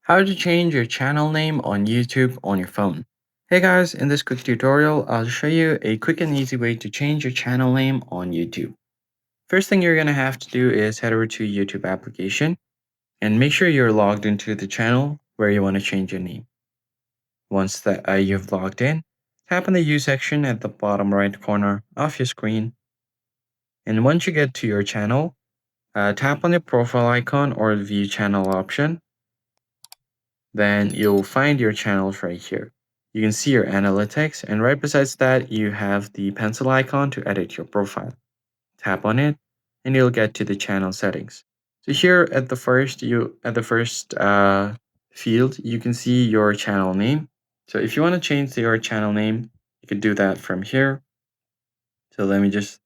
How to change your channel name on YouTube on your phone. Hey guys, in this quick tutorial, I'll show you a quick and easy way to change your channel name on YouTube. First thing you're going to have to do is head over to YouTube application and make sure you're logged into the channel where you want to change your name. Once that you've logged in, tap on the U section at the bottom right corner of your screen. And once you get to your channel, tap on the profile icon or the view channel option. Then you'll find your channels right here. You can see your analytics, and right besides that, you have the pencil icon to edit your profile. Tap on it, and you'll get to the channel settings. So here at the first field, you can see your channel name. So if you want to change your channel name, you could do that from here. So let me just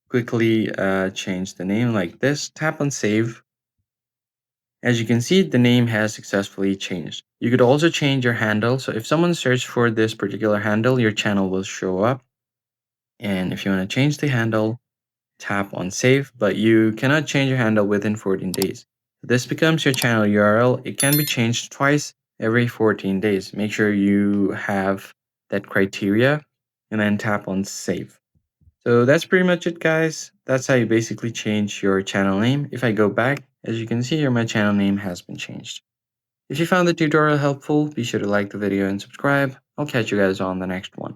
quickly change the name like this. Tap on save. As you can see, the name has successfully changed. You could also change your handle. So if someone searched for this particular handle, your channel will show up. And if you want to change the handle, tap on save, but you cannot change your handle within 14 days. This becomes your channel URL. It can be changed twice every 14 days. Make sure you have that criteria and then tap on save. So that's pretty much it, guys. That's how you basically change your channel name. If I go back, as you can see here, my channel name has been changed. If you found the tutorial helpful, be sure to like the video and subscribe. I'll catch you guys on the next one.